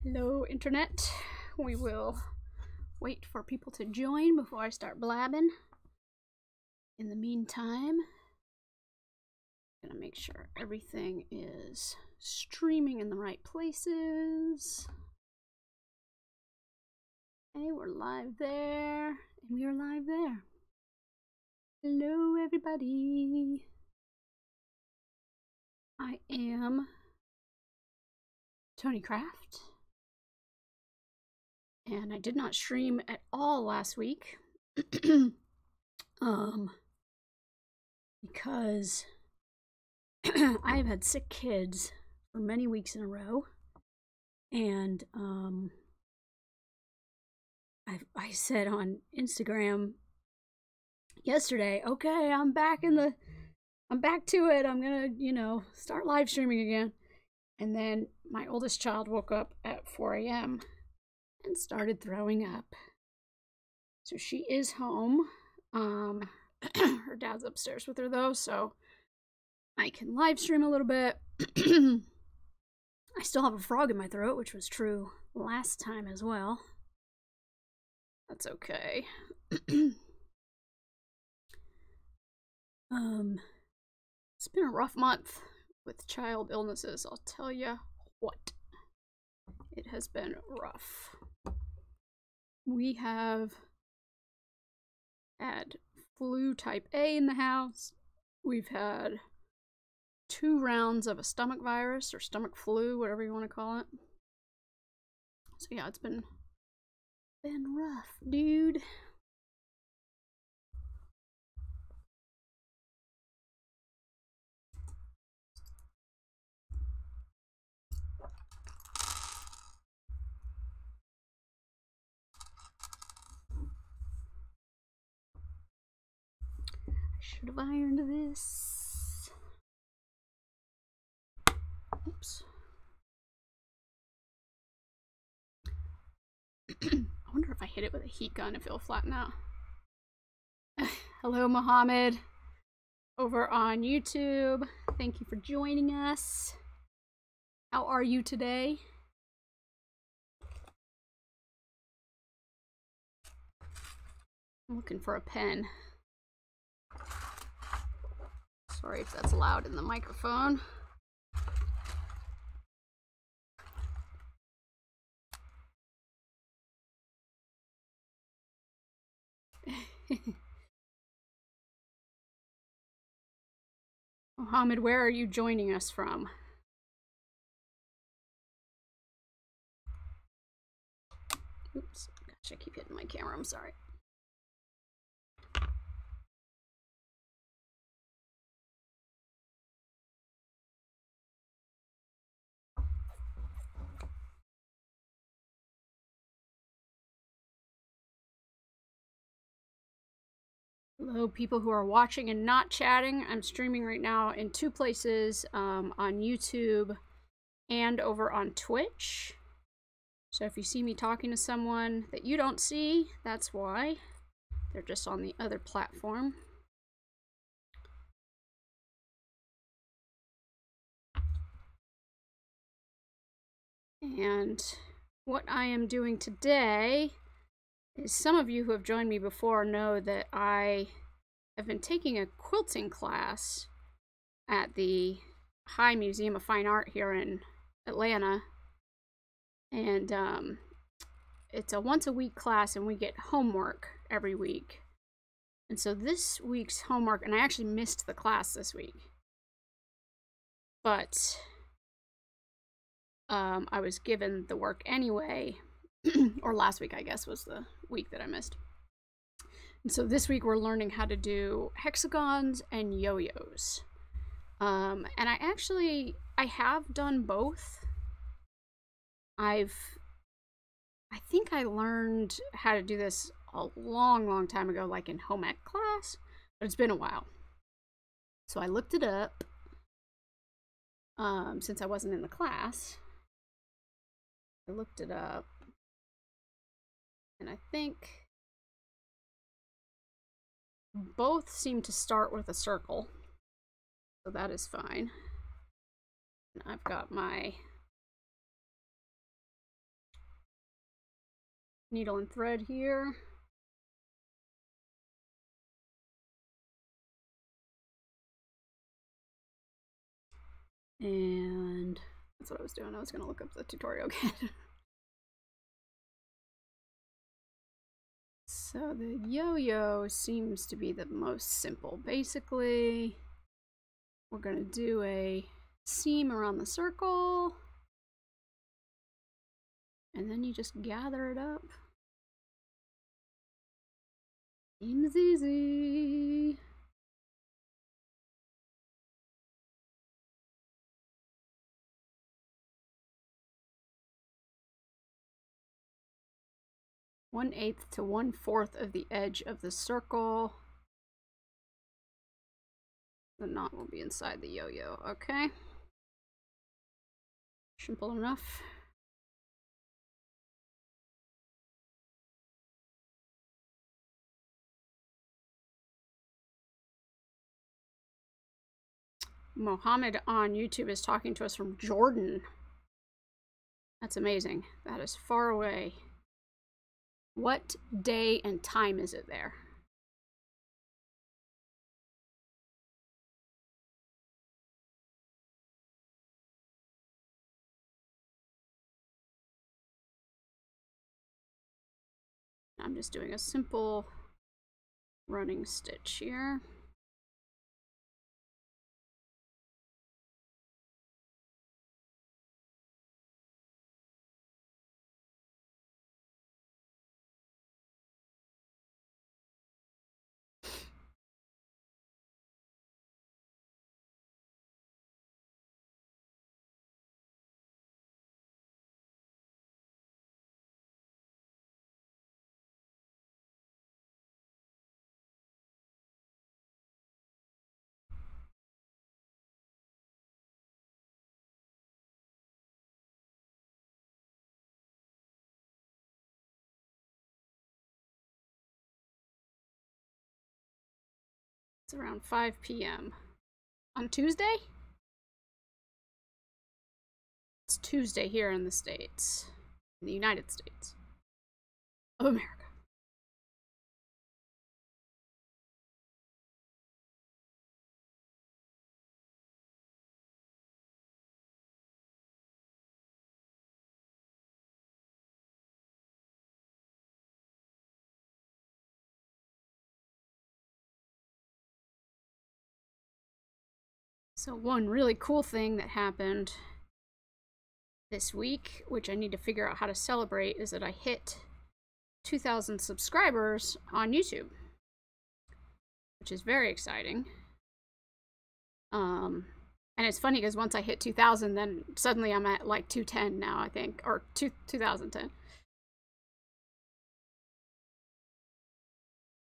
Hello, Internet. We will wait for people to join before I start blabbing. In the meantime, I'm gonna make sure everything is streaming in the right places. Okay, we're live there, and we are live there. Hello, everybody. I am Toni Craft. And I did not stream at all last week because I have had sick kids for many weeks in a row, and I said on Instagram yesterday, okay, I'm back to it. I'm gonna, start live streaming again. And then my oldest child woke up at 4 a.m. and started throwing up. So she is home. Her dad's upstairs with her though, so I can live stream a little bit. I still have a frog in my throat, which was true last time as well. That's okay. It's been a rough month with child illnesses, I'll tell you what. It has been rough. We have had flu type A in the house. We've had 2 rounds of a stomach virus or stomach flu, whatever you want to call it. So yeah, it's been rough, dude. Should have ironed this. Oops. I wonder if I hit it with a heat gun if it'll flatten out. Hello, Mohammed, over on YouTube. Thank you for joining us. How are you today? I'm looking for a pen. Sorry if that's loud in the microphone. Mohammed, where are you joining us from? Oops, gosh, I keep hitting my camera, I'm sorry. Hello, people who are watching and not chatting. I'm streaming right now in 2 places, on YouTube and over on Twitch. So if you see me talking to someone that you don't see, that's why. They're just on the other platform. And what I am doing today is, some of you who have joined me before know that I have been taking a quilting class at the High Museum of Fine Art here in Atlanta. And it's a once-a-week class, and we get homework every week. And so this week's homework, and I actually missed the class this week, but I was given the work anyway, or last week I guess was the week that I missed. And so this week we're learning how to do hexagons and yo-yos. And I have done both. I think I learned how to do this a long time ago, like in home ec class, but it's been a while. So I looked it up, since I wasn't in the class. I looked it up, and I think both seem to start with a circle, so that is fine. And I've got my needle and thread here. And that's what I was doing. I was going to look up the tutorial again. So the yo-yo seems to be the most simple. Basically, we're going to do a seam around the circle, and then you just gather it up. Seems easy. One-eighth to 1/4 of the edge of the circle. The knot will be inside the yo-yo, okay? Simple enough. Mohammed on YouTube is talking to us from Jordan. That's amazing. That is far away. What day and time is it there? I'm just doing a simple running stitch here. It's around 5 p.m. on Tuesday? It's Tuesday here in the States, in the United States of America. So one really cool thing that happened this week, which I need to figure out how to celebrate, is that I hit 2,000 subscribers on YouTube, which is very exciting. And it's funny because once I hit 2,000, then suddenly I'm at like 210 now, I think, or 2010.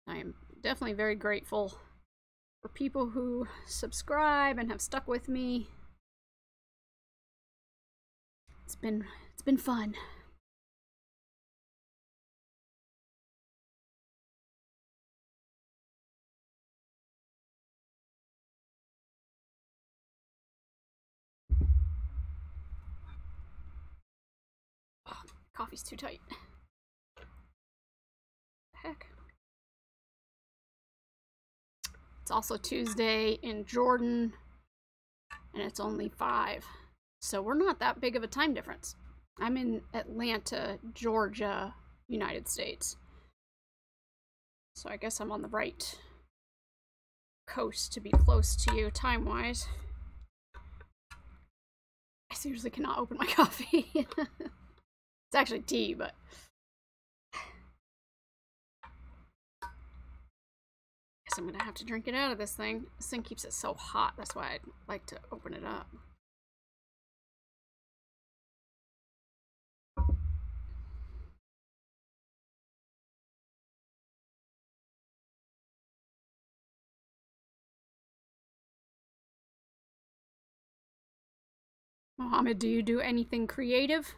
I am definitely very grateful for people who subscribe and have stuck with me. It's been fun. Oh, coffee's too tight. Heck. It's also Tuesday in Jordan, and it's only 5. So we're not that big of a time difference. I'm in Atlanta, Georgia, United States. So I guess I'm on the right coast to be close to you time-wise. I seriously cannot open my coffee. It's actually tea, but... guess I'm gonna have to drink it out of this thing. This thing keeps it so hot, that's why I'd like to open it up. Mohammed, do you do anything creative?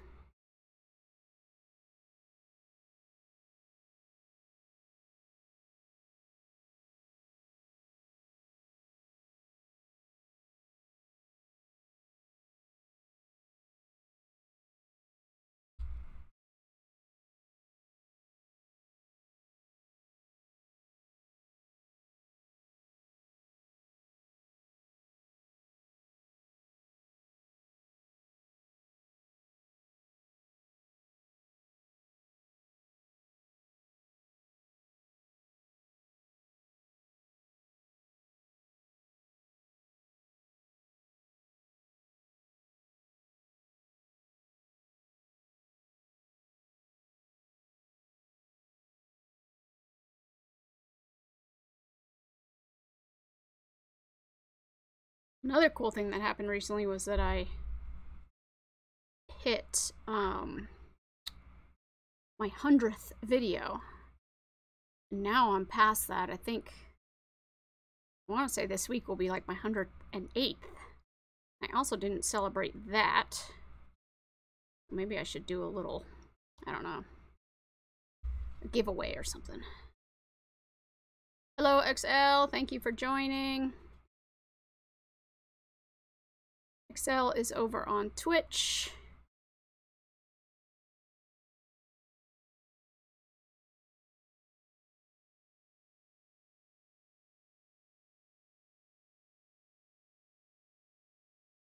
Another cool thing that happened recently was that I hit my 100th video. Now I'm past that. I think I want to say this week will be like my 108th. I also didn't celebrate that. Maybe I should do a little, I don't know, a giveaway or something. Hello XL, thank you for joining. XL is over on Twitch.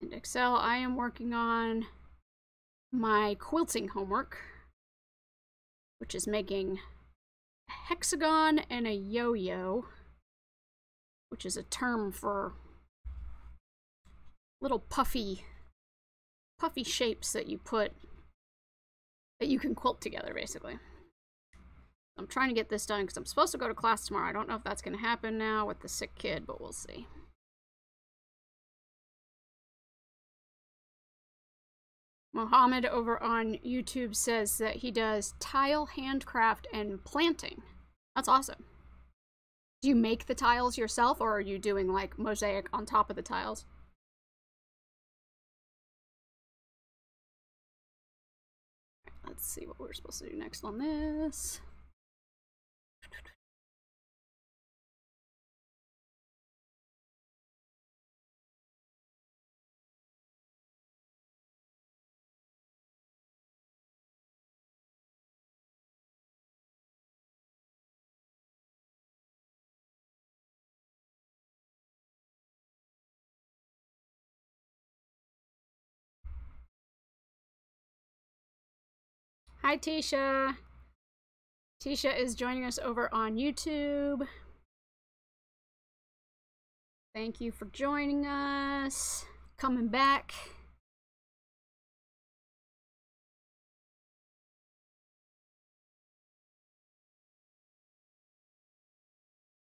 And XL, I am working on my quilting homework, which is making a hexagon and a yo-yo, which is a term for little puffy shapes that you can quilt together, basically. I'm trying to get this done because I'm supposed to go to class tomorrow. I don't know if that's going to happen now with the sick kid, but we'll see. Mohammed over on YouTube says that he does tile handcraft and planting. That's awesome. Do you make the tiles yourself, or are you doing like mosaic on top of the tiles? Let's see what we're supposed to do next on this. Hi, Tisha. Tisha is joining us over on YouTube. Thank you for joining us. Coming back.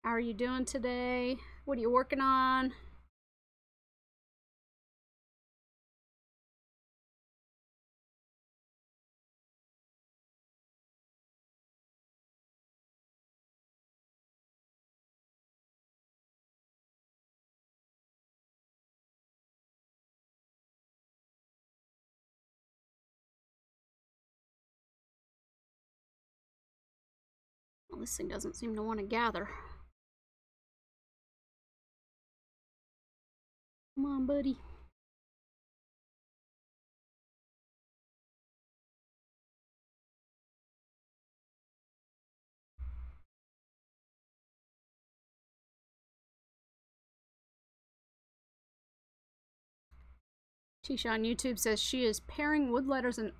How are you doing today? What are you working on? Well, this thing doesn't seem to want to gather. Come on, buddy. Tisha on YouTube says she is pairing wood letters and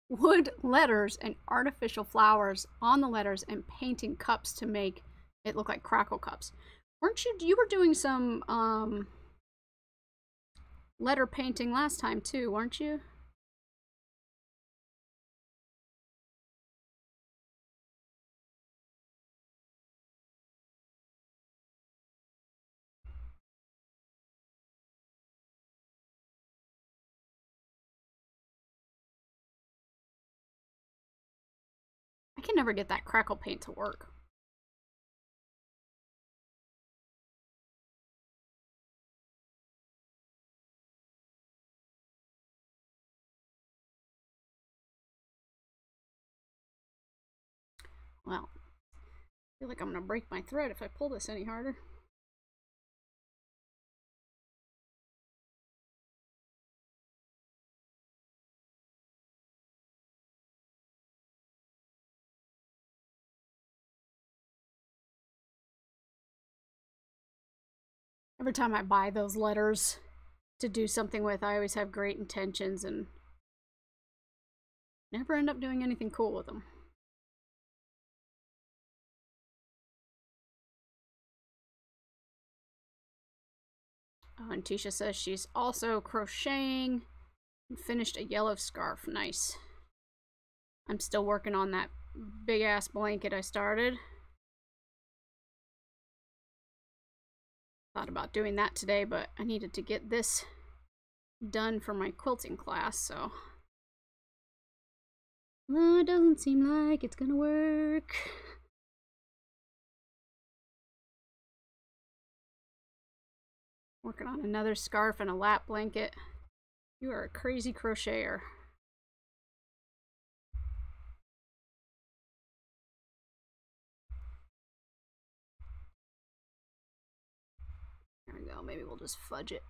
wood letters and artificial flowers on the letters and painting cups to make it look like crackle cups. Weren't you were doing some letter painting last time too, weren't you? I can never get that crackle paint to work. Well, I feel like I'm gonna break my thread if I pull this any harder. Every time I buy those letters to do something with, I always have great intentions and never end up doing anything cool with them. Oh, and Tisha says she's also crocheting and finished a yellow scarf. Nice. I'm still working on that big ass blanket I started. Thought about doing that today, but I needed to get this done for my quilting class, so. Well, it doesn't seem like it's gonna work. Working on another scarf and a lap blanket. You are a crazy crocheter. There we go, maybe we'll just fudge it.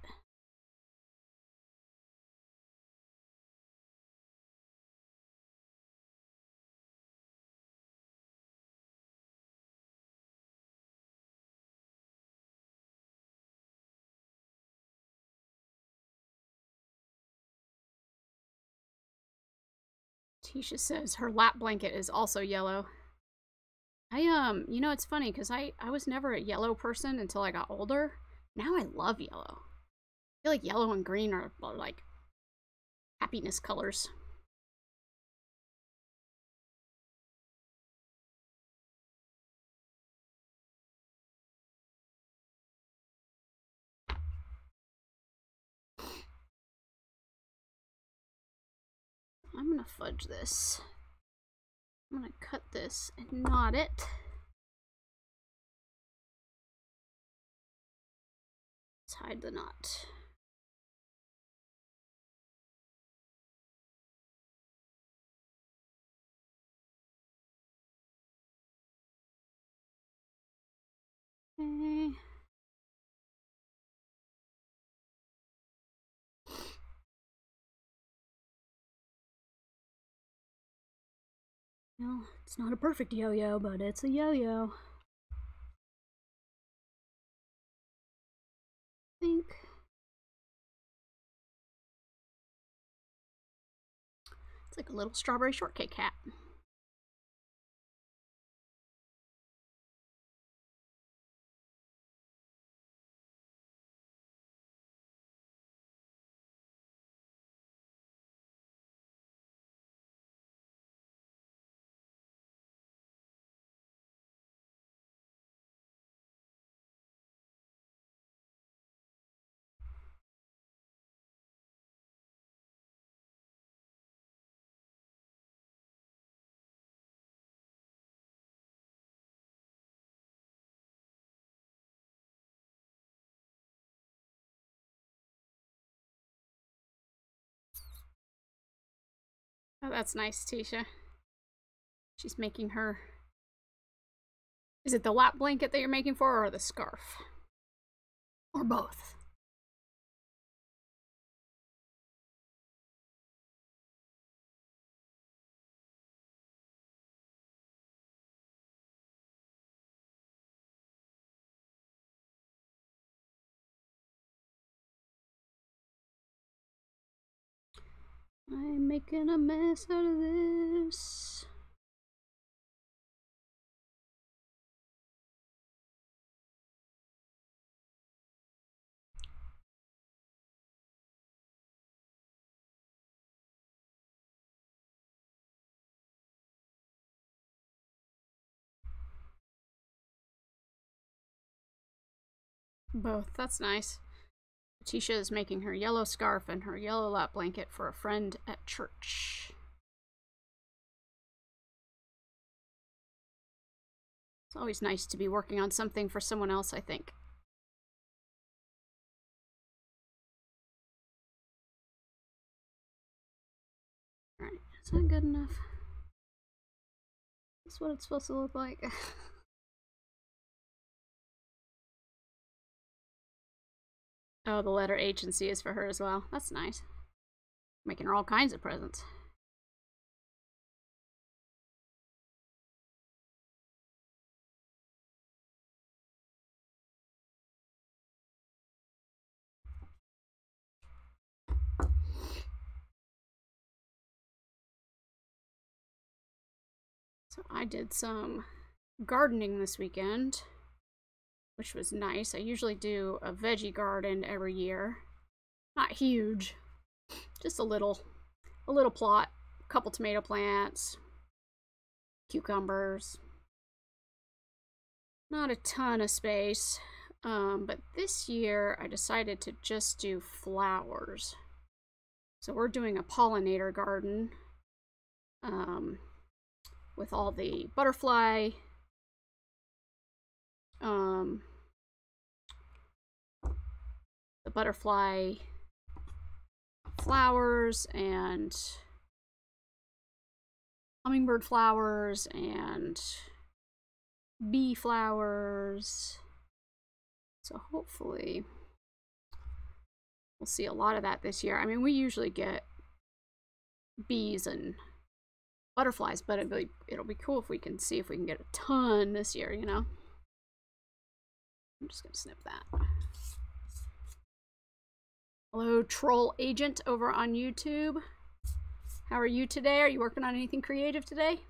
Tisha says her lap blanket is also yellow. You know, it's funny because I was never a yellow person until I got older. Now I love yellow. I feel like yellow and green are like happiness colors. I'm gonna fudge this. I'm gonna cut this and knot it. Let's hide the knot. Okay. Well, it's not a perfect yo-yo, but it's a yo-yo. I think. It's like a little strawberry shortcake hat. Oh, that's nice, Tisha. She's making her... Is it the lap blanket that you're making for her or the scarf? Or both? I'm making a mess out of this. Both, that's nice. Tisha is making her yellow scarf and her yellow lap blanket for a friend at church. It's always nice to be working on something for someone else, I think. Alright, is that good enough? That's what it's supposed to look like. Oh, the letter H and C is for her as well. That's nice. Making her all kinds of presents. So I did some gardening this weekend, which was nice. I usually do a veggie garden every year. Not huge, just a little plot, a couple tomato plants, cucumbers. Not a ton of space. But this year I decided to just do flowers. So we're doing a pollinator garden with all the butterfly flowers and hummingbird flowers and bee flowers. So hopefully we'll see a lot of that this year. I mean, we usually get bees and butterflies, but it'll be cool if we can see if we can get a ton this year, you know? I'm just gonna snip that. Hello, Troll Agent over on YouTube. How are you today? Are you working on anything creative today?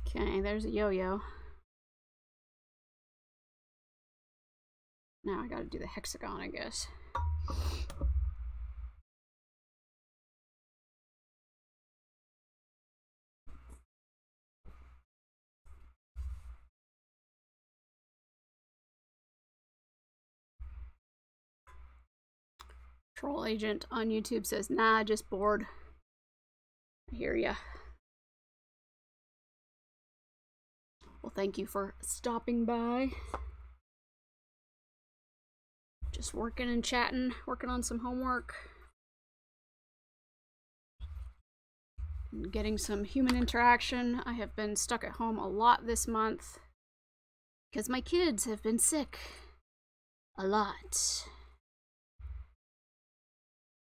Okay, there's a yo-yo. Now I gotta do the hexagon, I guess. Troll Agent on YouTube says, nah, just bored. I hear ya. Well, thank you for stopping by. Just working and chatting, working on some homework. And getting some human interaction. I have been stuck at home a lot this month because my kids have been sick a lot.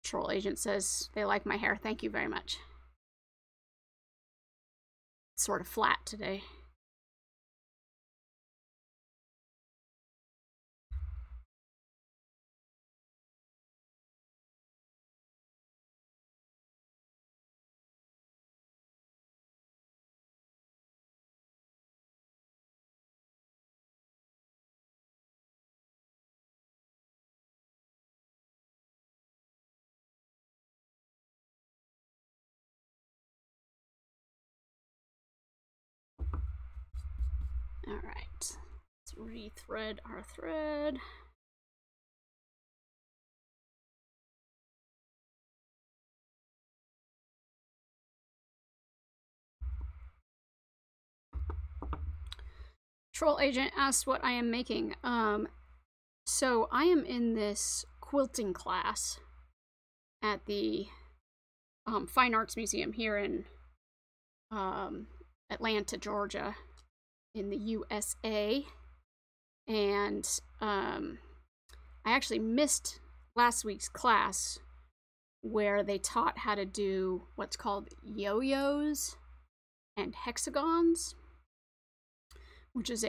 Troll Agent says they like my hair. Thank you very much. It's sort of flat today. All right, let's rethread our thread. Troll Agent asked what I am making. So I am in this quilting class at the Fine Arts Museum here in Atlanta, Georgia, in the USA. And I actually missed last week's class where they taught how to do what's called Yo-Yos and Hexagons, which is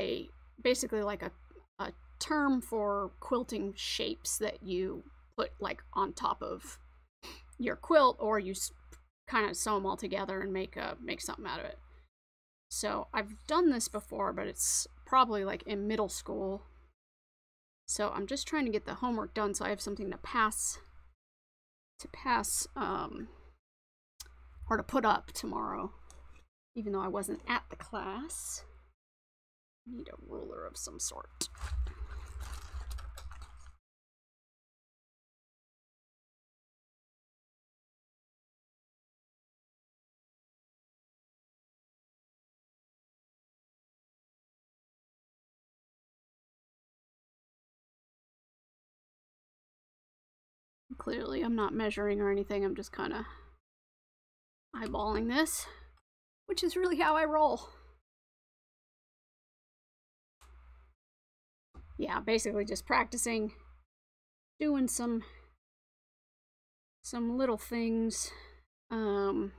basically like a term for quilting shapes that you put like on top of your quilt, or you kind of sew them all together and make something out of it. So I've done this before, but it's probably like in middle school. So I'm just trying to get the homework done so I have something to pass or to put up tomorrow, even though I wasn't at the class. I need a ruler of some sort. Clearly, I'm not measuring or anything. I'm just kind of eyeballing this, which is really how I roll. Yeah, basically just practicing, doing some little things. A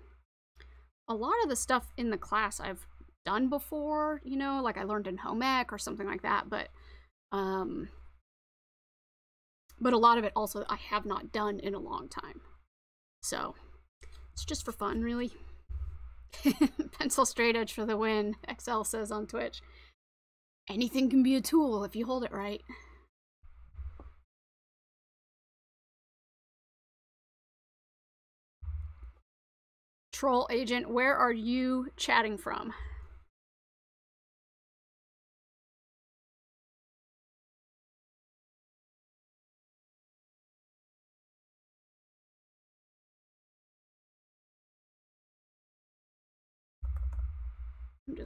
lot of the stuff in the class I've done before, you know, like I learned in home ec or something like that, but a lot of it also I have not done in a long time. So it's just for fun, really. Pencil straight edge for the win, XL says on Twitch. Anything can be a tool if you hold it right. Troll Agent, where are you chatting from?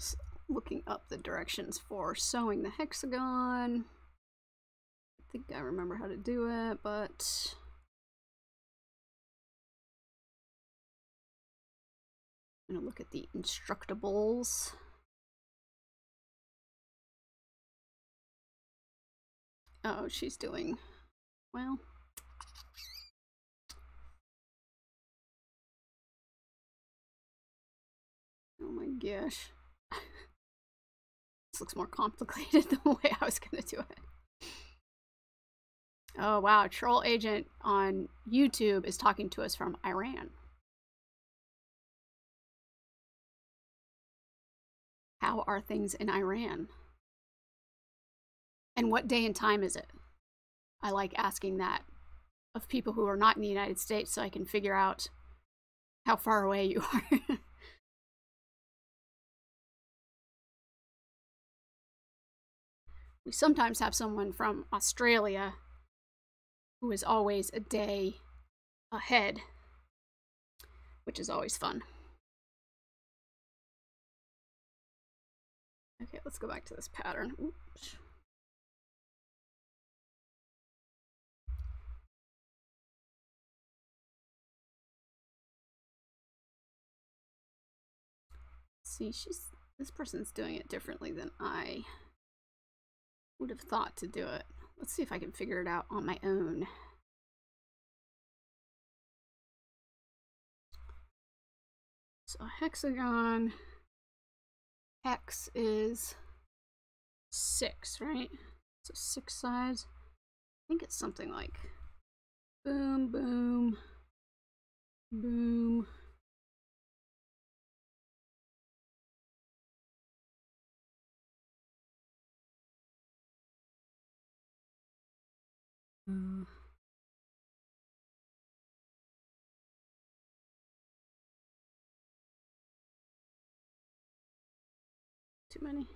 just looking up the directions for sewing the hexagon. I think I remember how to do it, but I'm gonna look at the instructables. Oh, she's doing well. Oh my gosh. This looks more complicated than the way I was gonna do it. Oh wow, Troll Agent on YouTube is talking to us from Iran. How are things in Iran? And what day and time is it? I like asking that of people who are not in the United States so I can figure out how far away you are. We sometimes have someone from Australia who is always a day ahead, which is always fun. Okay, let's go back to this pattern. Oops. See, this person's doing it differently than I would have thought to do it. Let's see if I can figure it out on my own. So hexagon, hex is 6, right? So 6 sides. I think it's something like boom, boom, boom. Too many.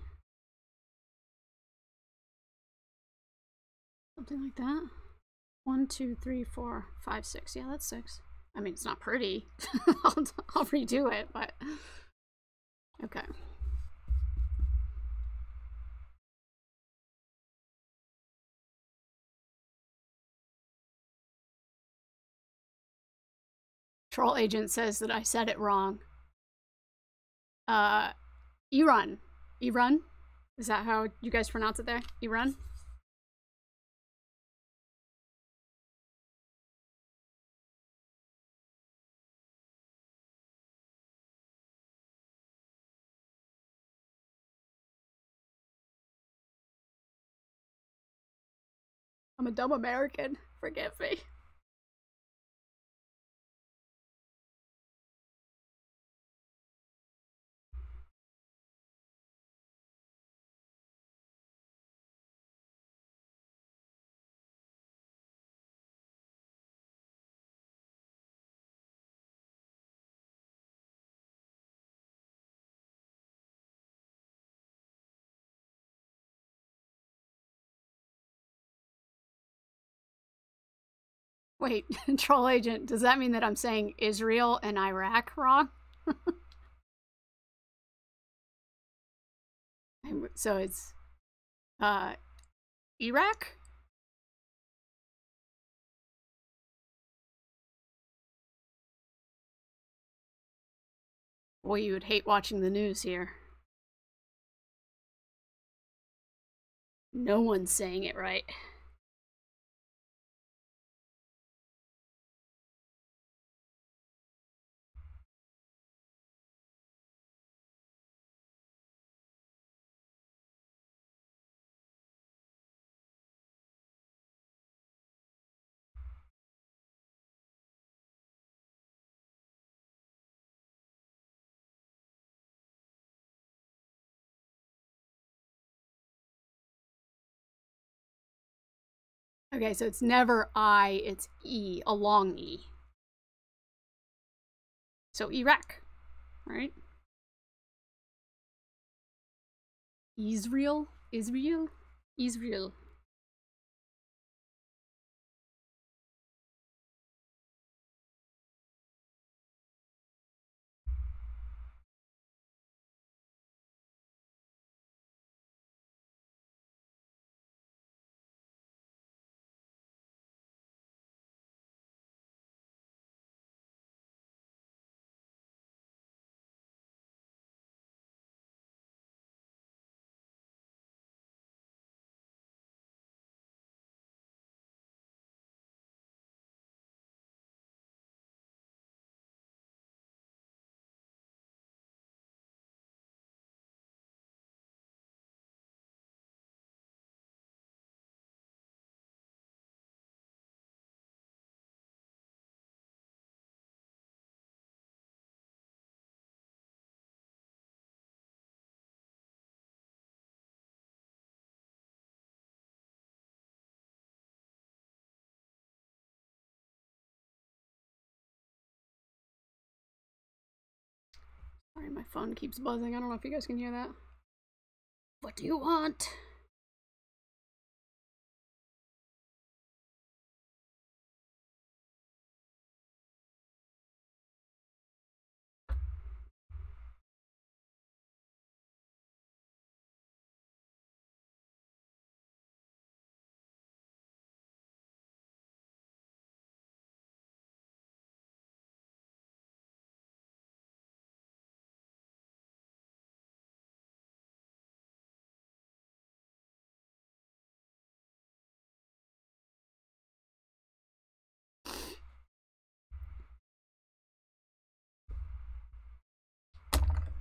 Something like that. 1, 2, 3, 4, 5, 6. Yeah, that's 6. I mean, it's not pretty. I'll redo it, but okay. Troll Agent says that I said it wrong. Iran. Iran? Is that how you guys pronounce it there? Iran? I'm a dumb American. Forgive me. Wait, Troll Agent, does that mean that I'm saying Israel and Iraq wrong? So it's Iraq? Boy, you would hate watching the news here. No one's saying it right. Okay, so it's never I, it's E, a long E. So Iraq, right? Israel? Israel? Israel. Sorry, my phone keeps buzzing. I don't know if you guys can hear that. What do you want?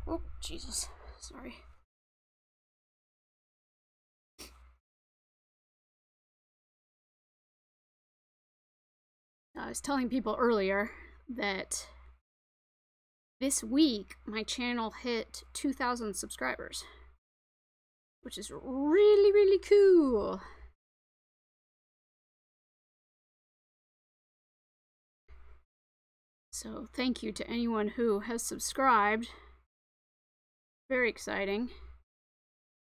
Oh, Jesus. Sorry. I was telling people earlier that this week my channel hit 2,000 subscribers, which is really, really cool. So thank you to anyone who has subscribed. Very exciting.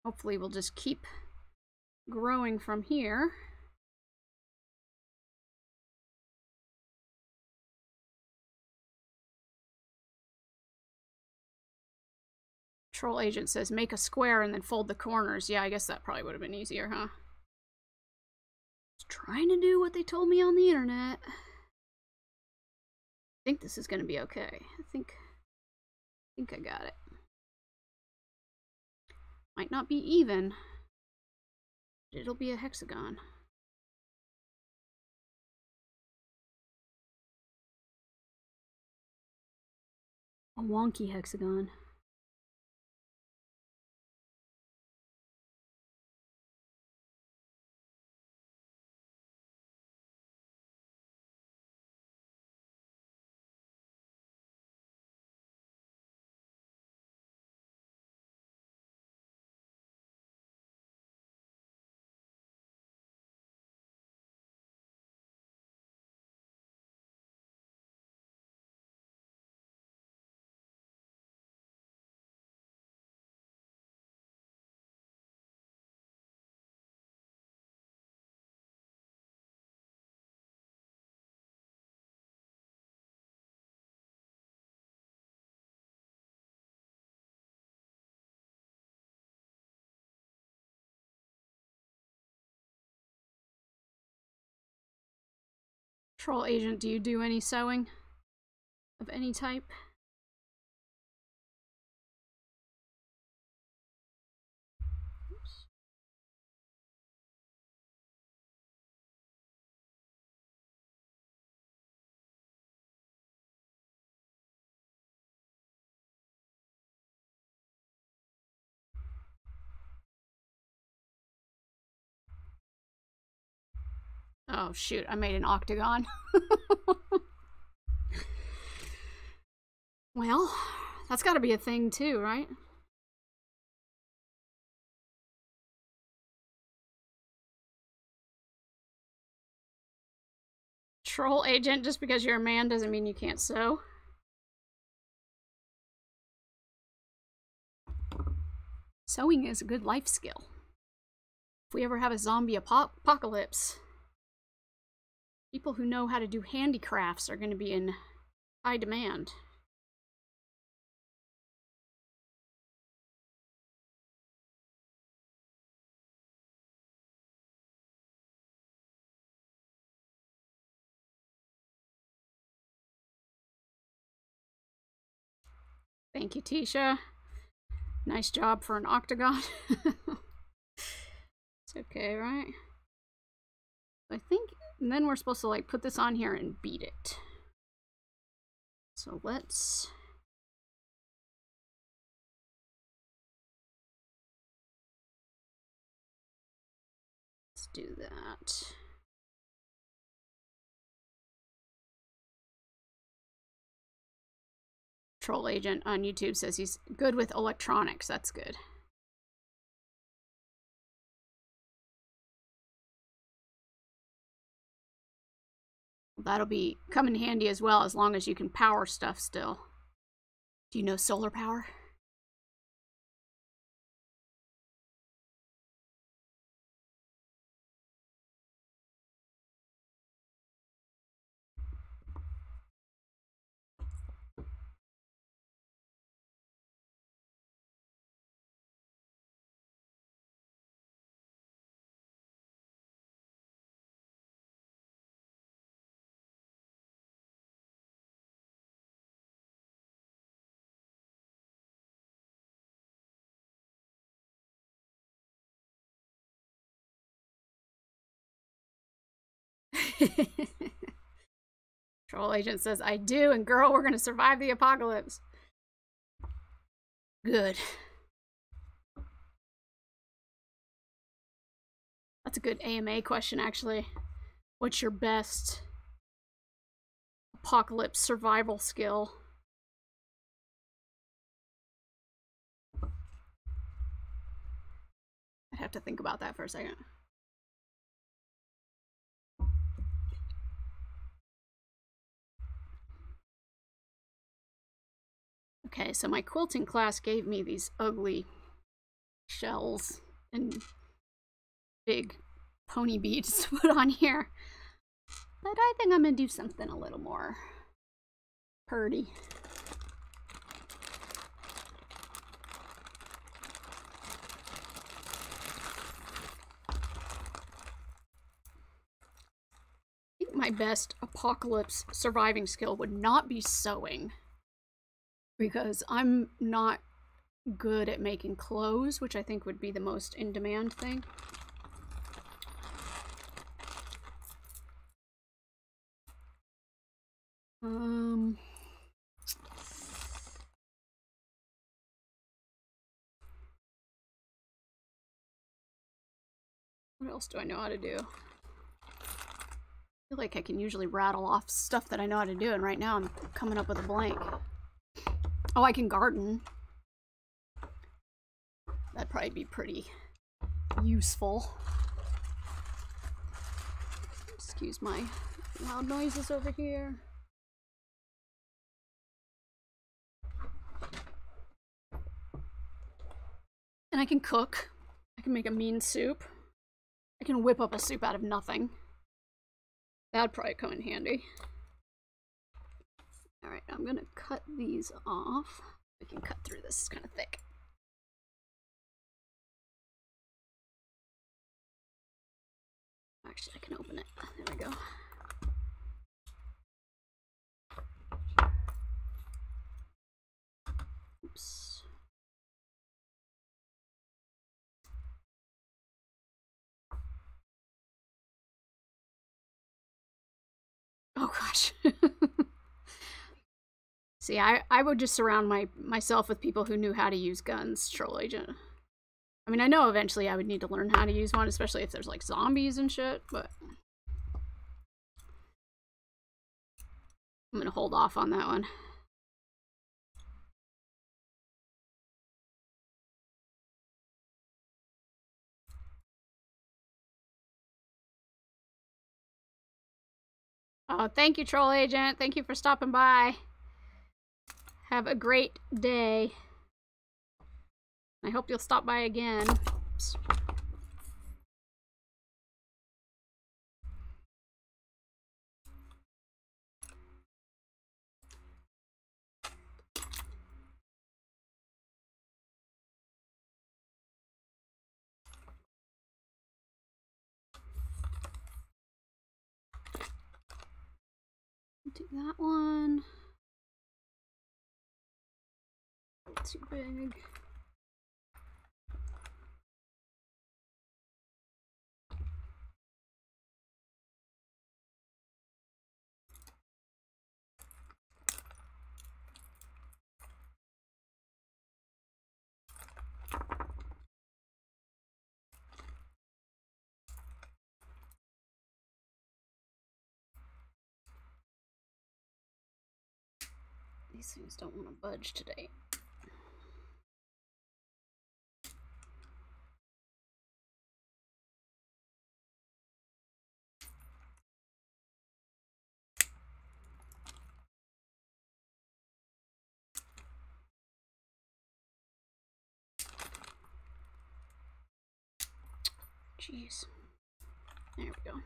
Hopefully we'll just keep growing from here. Troll Agent says make a square and then fold the corners. Yeah, I guess that probably would have been easier, huh? Just trying to do what they told me on the internet. I think this is going to be okay. I think I got it. Might not be even, but it'll be a hexagon. A wonky hexagon. Troll Agent, do you do any sewing of any type? Oops. Oh shoot, I made an octagon. Well, that's gotta be a thing too, right? Troll Agent, just because you're a man doesn't mean you can't sew. Sewing is a good life skill. If we ever have a zombie apocalypse, people who know how to do handicrafts are going to be in high demand. Thank you, Tisha. Nice job for an octagon. It's okay, right? I think, and then we're supposed to like put this on here and beat it. So let's do that. Troll Agent on YouTube says he's good with electronics. That's good. That'll be come in handy as well, as long as you can power stuff still. Do you know solar power? Troll agent says, I do, and girl, we're gonna survive the apocalypse. Good. That's a good AMA question, actually. What's your best apocalypse survival skill? I'd have to think about that for a second. Okay, so my quilting class gave me these ugly shells and big pony beads to put on here. But I think I'm gonna do something a little more purty. I think my best apocalypse surviving skill would not be sewing, because I'm not good at making clothes, which I think would be the most in-demand thing. What else do I know how to do? I feel like I can usually rattle off stuff that I know how to do, and right now I'm coming up with a blank. Oh, I can garden. That'd probably be pretty useful. Excuse my loud noises over here. And I can cook. I can make a mean soup. I can whip up a soup out of nothing. That'd probably come in handy. Alright, I'm gonna cut these off. We can cut through this, it's kind of thick. Actually, I can open it. There we go. Oops. Oh gosh. See, I would just surround myself with people who knew how to use guns, troll agent. I mean, I know eventually I would need to learn how to use one, especially if there's like zombies and shit, but I'm gonna hold off on that one. Oh, thank you, troll agent. Thank you for stopping by. Have a great day. I hope you'll stop by again. Oops. Do that one. Too big. These things don't want to budge today. Jeez. There we go.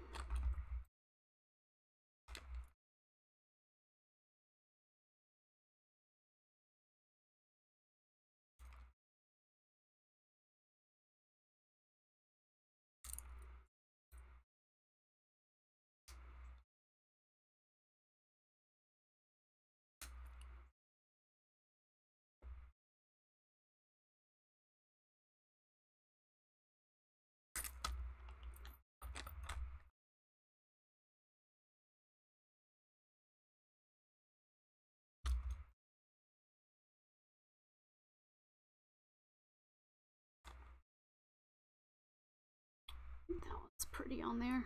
That one's pretty on there.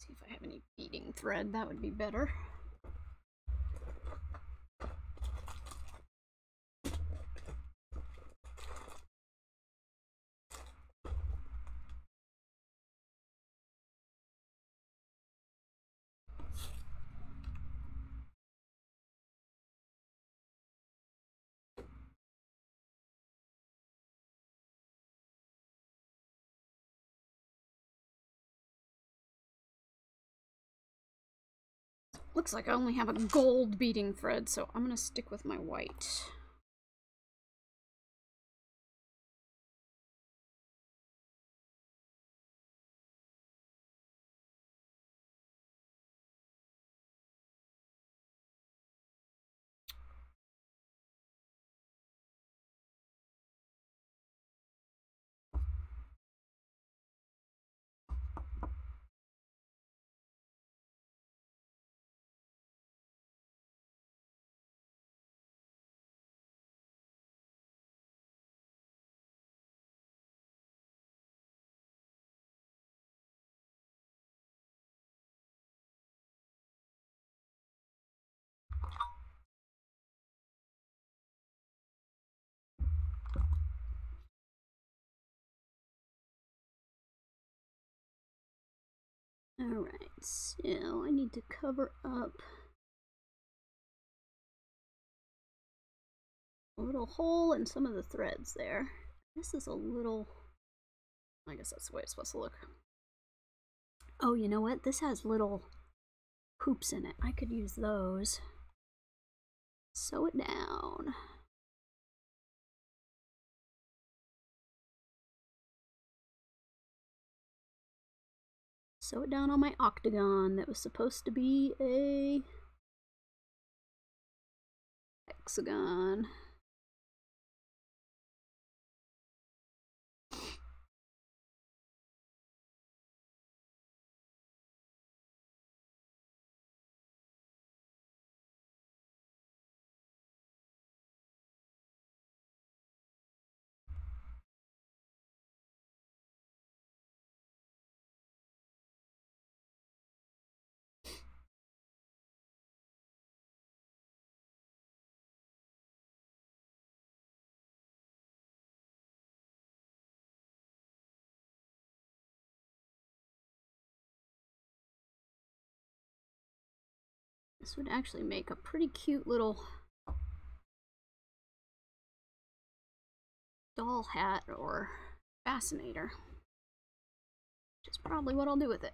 See if I have any beading thread, that would be better. Looks like I only have a gold beading thread, so I'm gonna stick with my white. Alright, so I need to cover up a little hole in some of the threads there. This is a little... I guess that's the way it's supposed to look. Oh, you know what? This has little hoops in it. I could use those. Sew it down. Sew it down on my octagon that was supposed to be a hexagon. This would actually make a pretty cute little doll hat or fascinator, which is probably what I'll do with it.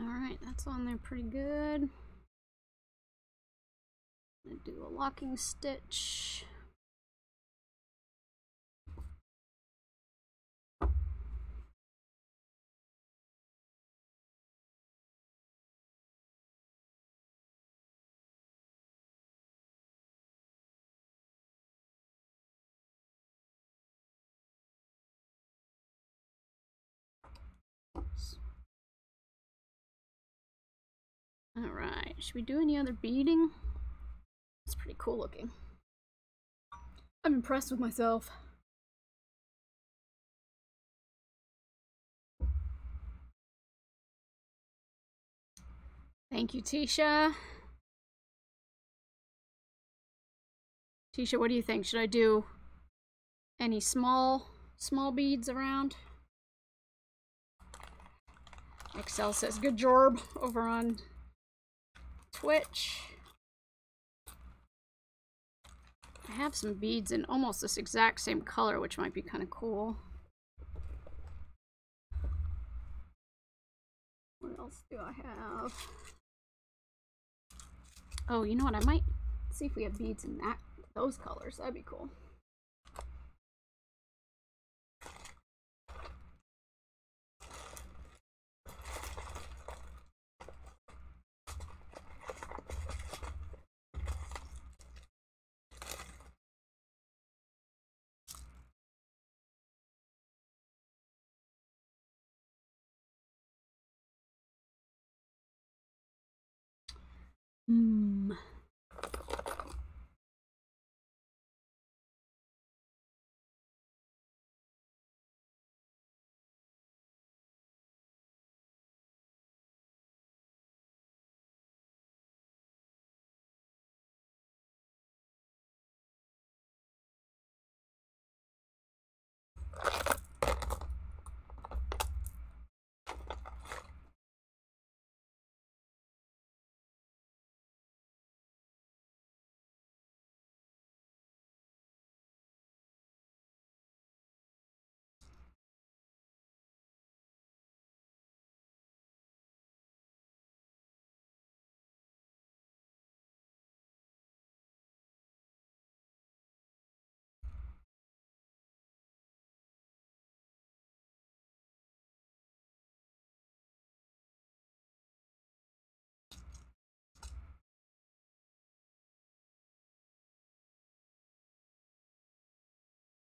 Alright, that's on there pretty good. I'm gonna do a locking stitch. Alright, should we do any other beading? It's pretty cool looking. I'm impressed with myself. Thank you, Tisha. Tisha, what do you think? Should I do any small beads around? Excel says good job over on Twitch. I have some beads in almost this exact same color, which might be kind of cool. What else do I have? Oh, you know what? I might see if we have beads in those colors. That'd be cool.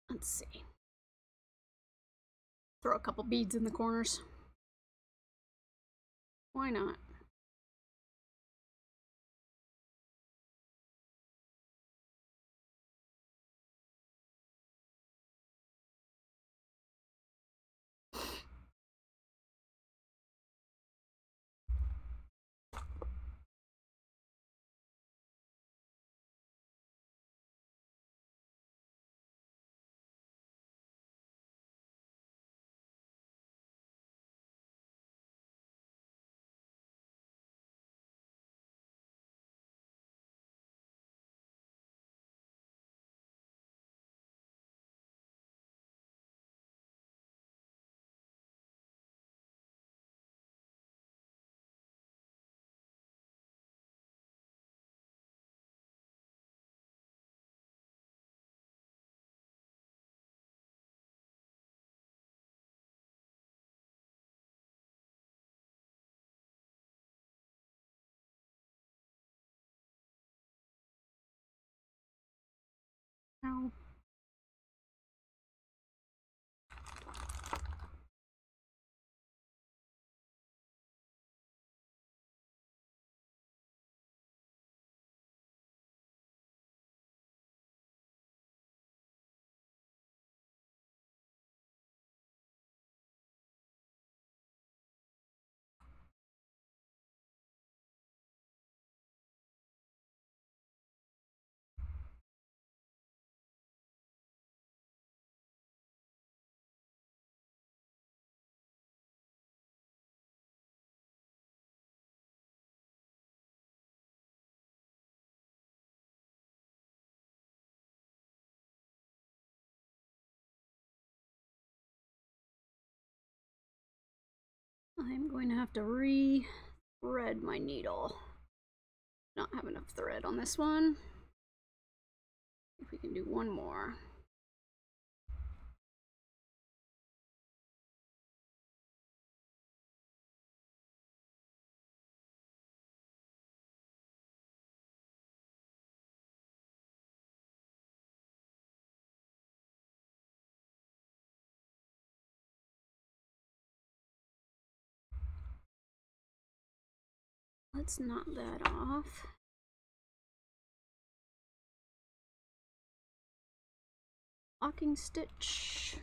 Let's see. Throw a couple beads in the corners. Why not? Ow. I'm going to have to re-thread my needle. Not have enough thread on this one. If we can do one more. Let's knot that off. Locking stitch.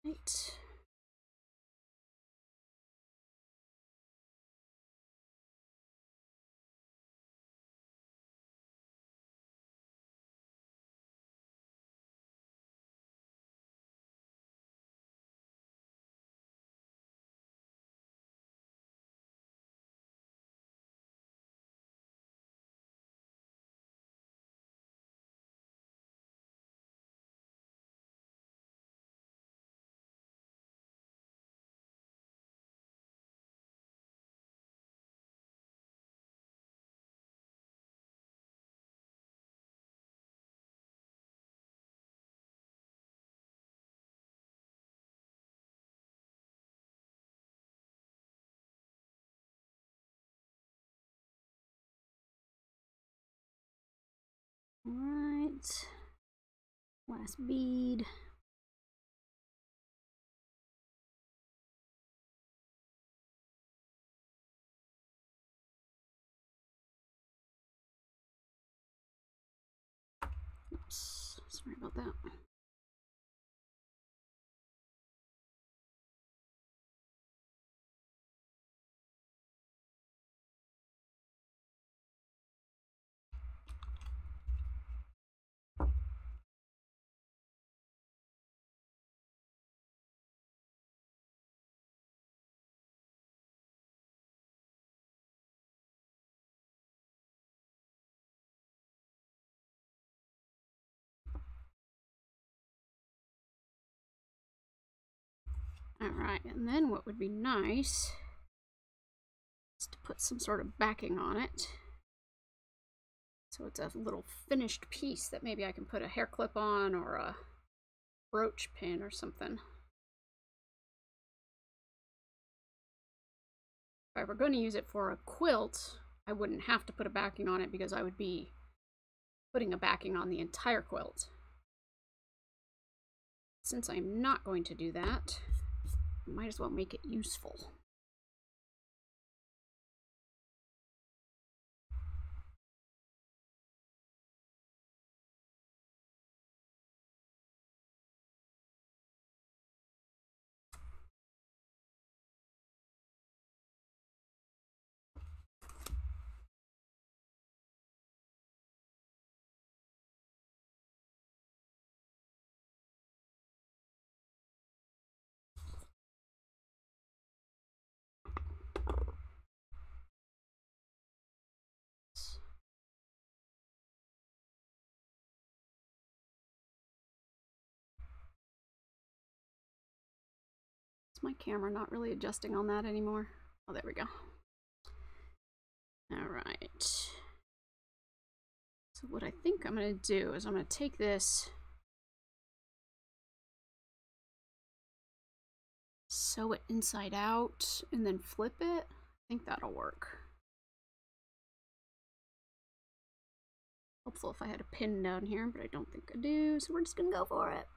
Right. All right. Last bead. Oops, sorry about that. All right, and then what would be nice is to put some sort of backing on it. So it's a little finished piece that maybe I can put a hair clip on or a brooch pin or something. If I were going to use it for a quilt, I wouldn't have to put a backing on it because I would be putting a backing on the entire quilt. Since I'm not going to do that, I might as well make it useful. Is my camera not really adjusting on that anymore? Oh, there we go. All right. So what I think I'm going to do is I'm going to take this, sew it inside out, and then flip it. I think that'll work. Helpful if I had a pin down here, but I don't think I do, so we're just gonna go for it.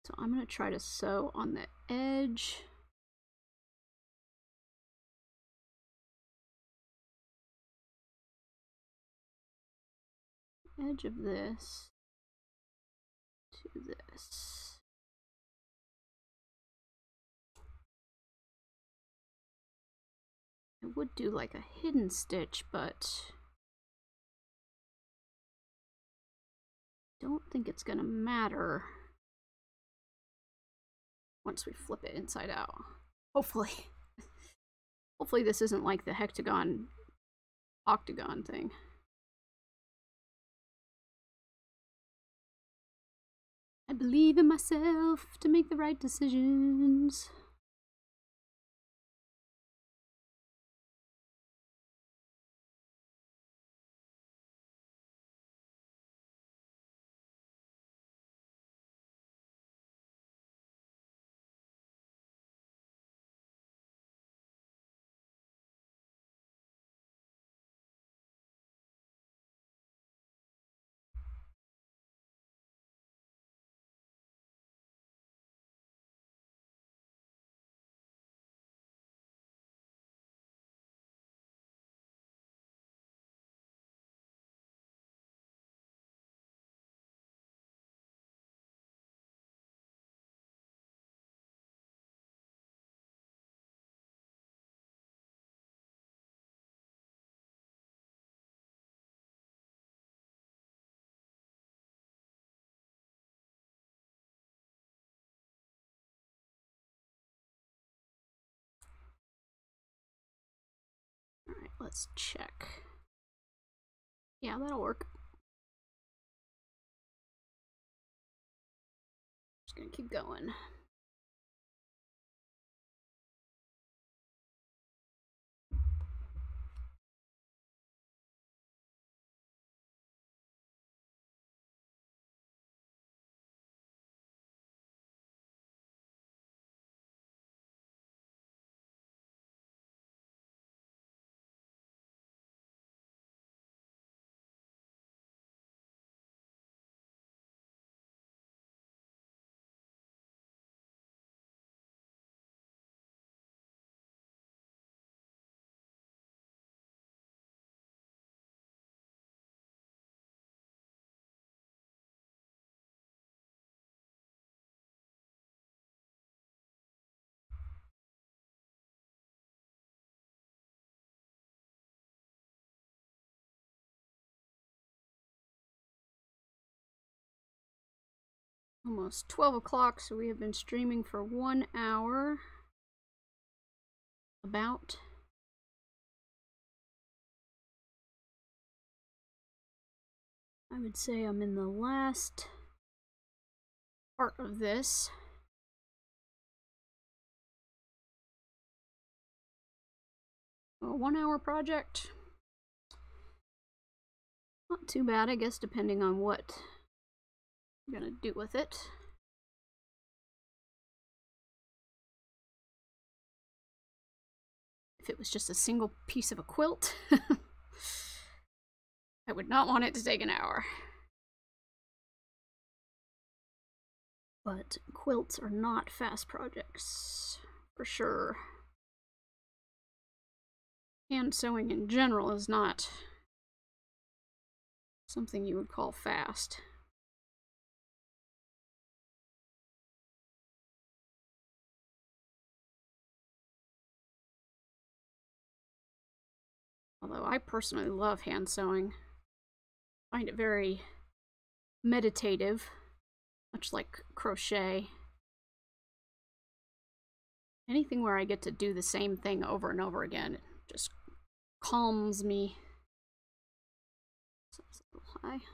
So I'm gonna try to sew on the edge. Edge of this to this. I would do like a hidden stitch, but don't think it's gonna matter once we flip it inside out. Hopefully. Hopefully this isn't like the hexagon octagon thing. I believe in myself to make the right decisions. Alright, let's check. Yeah, that'll work. Just gonna keep going. Almost 12 o'clock, so we have been streaming for 1 hour. About. I would say I'm in the last part of this. A 1 hour project. Not too bad, I guess, depending on what I'm gonna do with it. If it was just a single piece of a quilt, I would not want it to take an hour. But quilts are not fast projects, for sure. Hand sewing in general is not something you would call fast. Although I personally love hand sewing. I find it very meditative, much like crochet. Anything where I get to do the same thing over and over again, it just calms me. So it's a little high.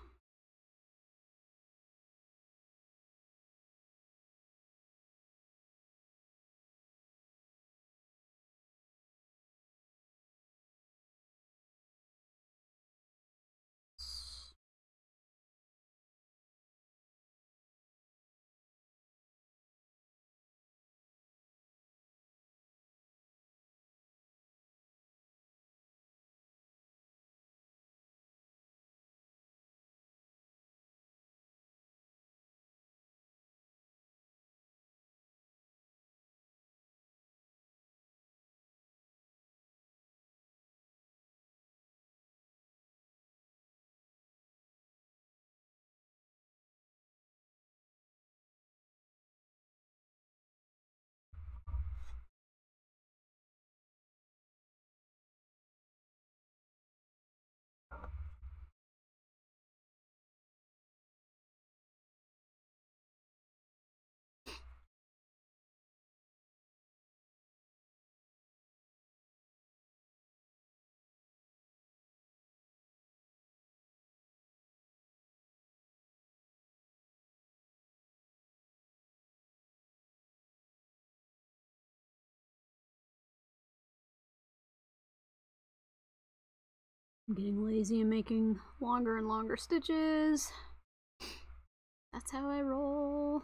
I'm getting lazy and making longer and longer stitches. That's how I roll.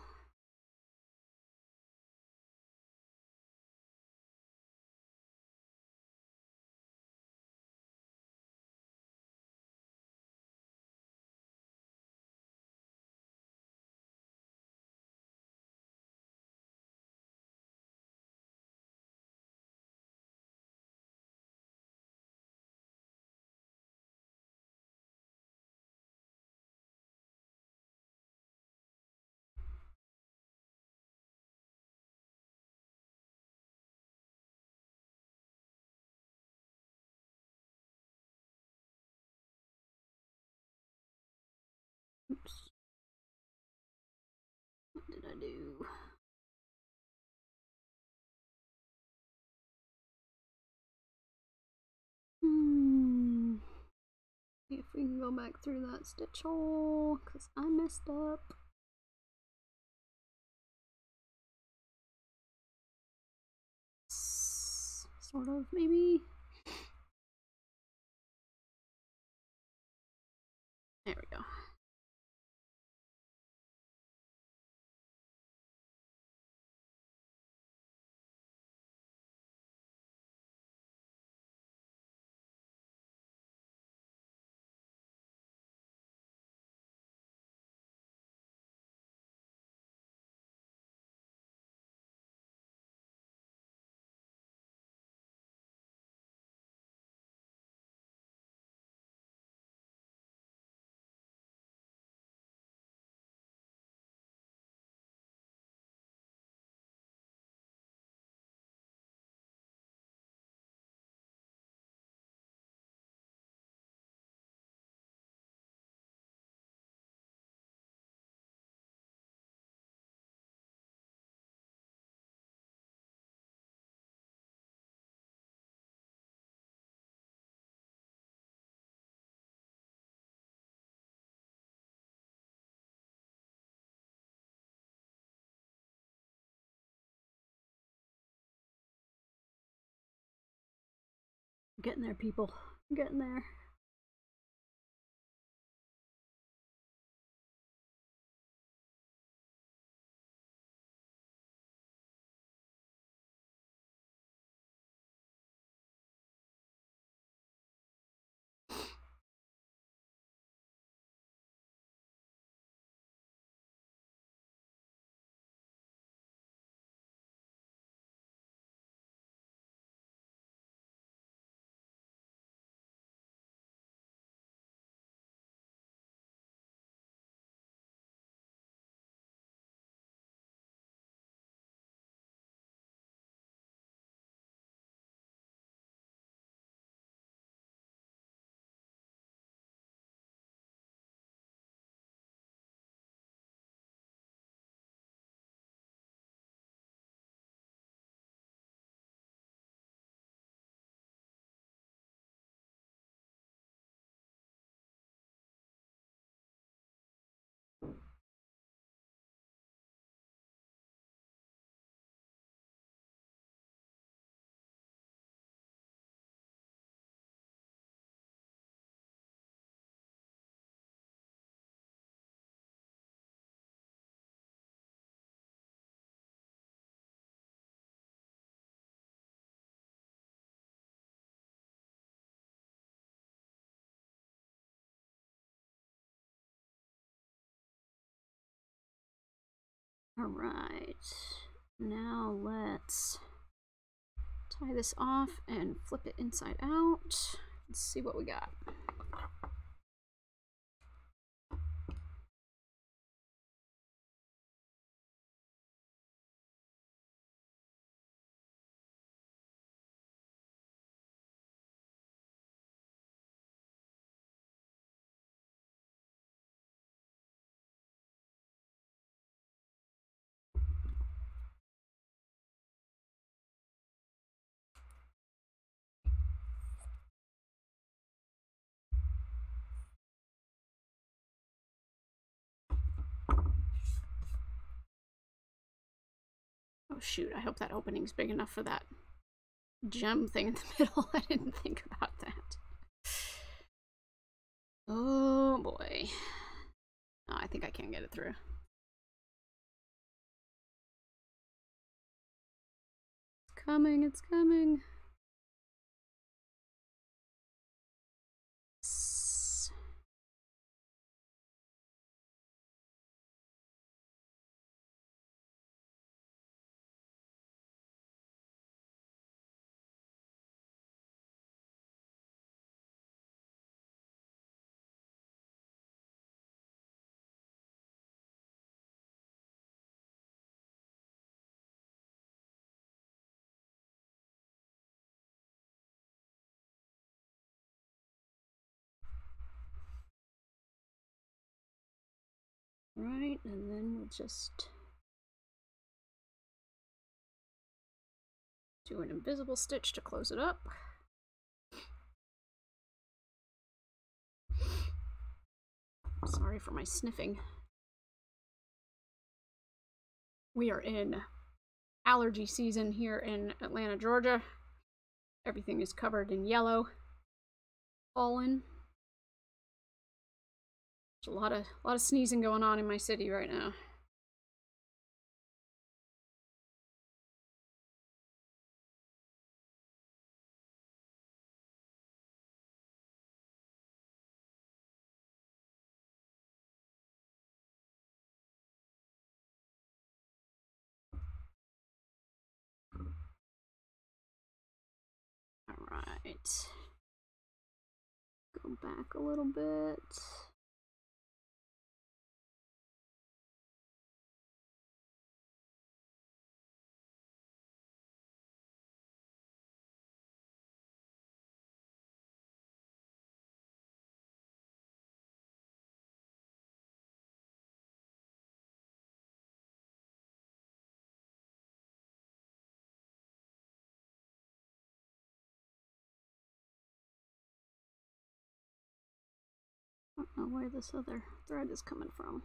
Oops. What did I do? See if we can go back through that stitch hole, because I messed up. Sort of, maybe. There we go. Getting there, people. Getting there. All right, now let's tie this off and flip it inside out. Let's see what we got. Oh shoot, I hope that opening's big enough for that gem thing in the middle. I didn't think about that. Oh boy. Oh, I think I can get it through. It's coming, it's coming. Right, and then we'll just do an invisible stitch to close it up. Sorry for my sniffing. We are in allergy season here in Atlanta, Georgia. Everything is covered in yellow. Pollen. There's a lot of sneezing going on in my city right now. Alright. Go back a little bit. I don't know where this other thread is coming from.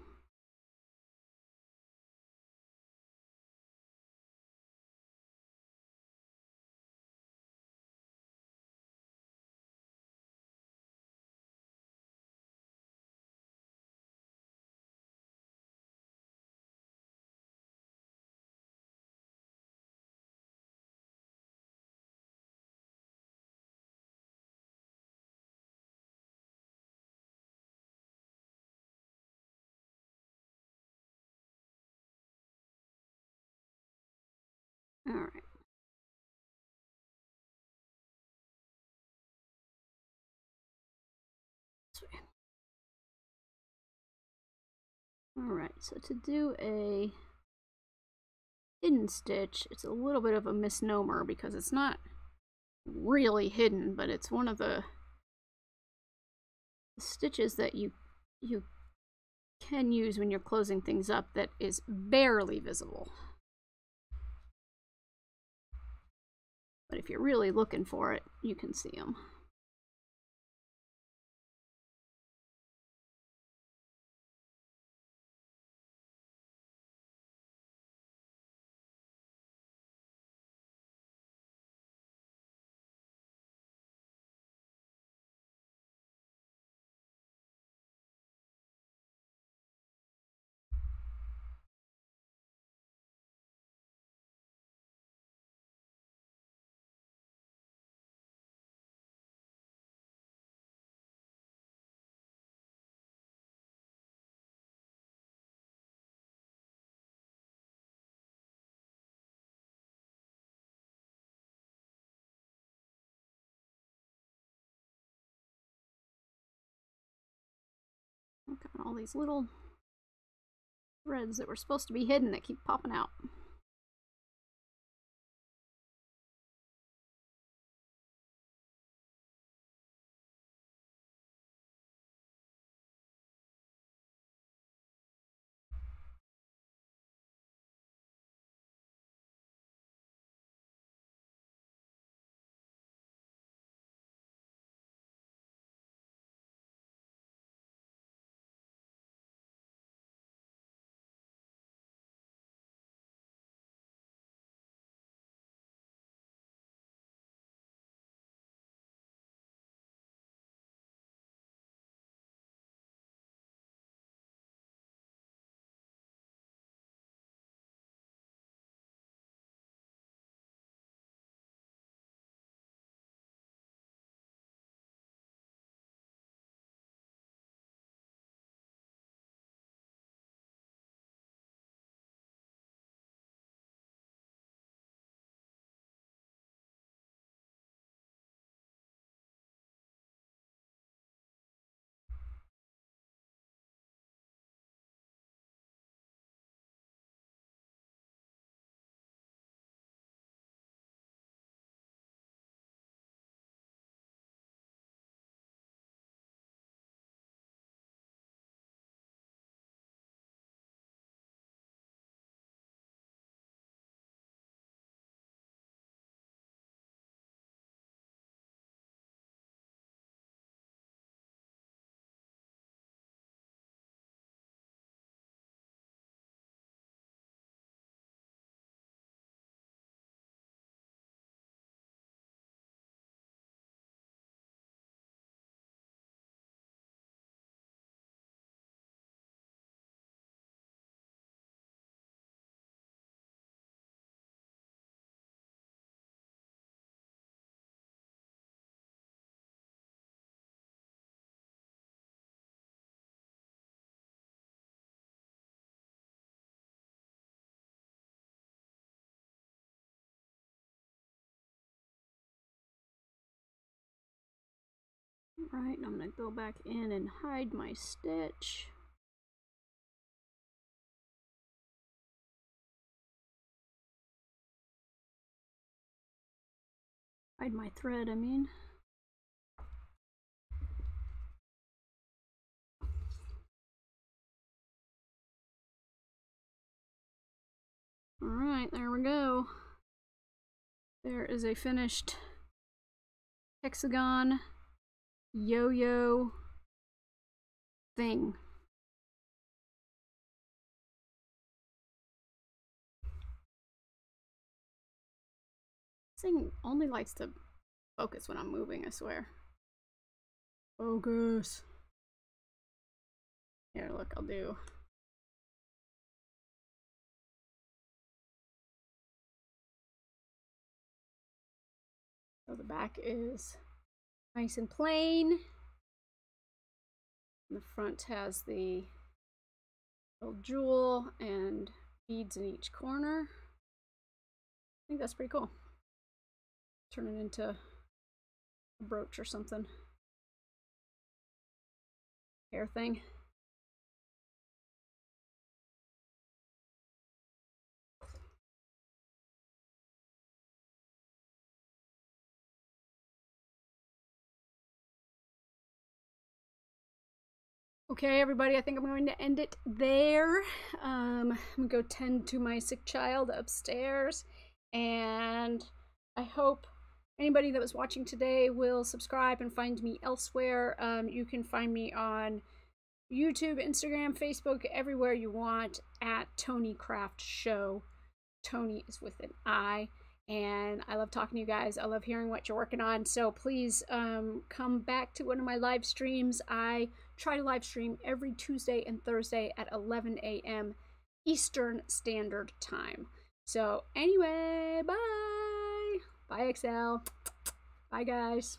Alright. Alright, so to do a hidden stitch, it's a little bit of a misnomer because it's not really hidden, but it's one of the stitches that you can use when you're closing things up that is barely visible. But if you're really looking for it, you can see them. Got all these little threads that were supposed to be hidden that keep popping out. Right, I'm gonna go back in and hide my stitch. Hide my thread, I mean. Alright, there we go. There is a finished hexagon yo-yo thing. This thing only likes to focus when I'm moving, I swear. Focus. Here, look, I'll do. So the back is nice and plain. And the front has the little jewel and beads in each corner. I think that's pretty cool. Turn it into a brooch or something. Hair thing. Okay, everybody, I think I'm going to end it there. I'm gonna go tend to my sick child upstairs, and I hope anybody that was watching today will subscribe and find me elsewhere. You can find me on YouTube, Instagram, Facebook, everywhere you want at tonicraftshow. Toni is with an I. And I love talking to you guys. I love hearing what you're working on. So please come back to one of my live streams. I try to live stream every Tuesday and Thursday at 11 a.m. Eastern Standard Time. So anyway, bye. Bye, Excel. Bye, guys.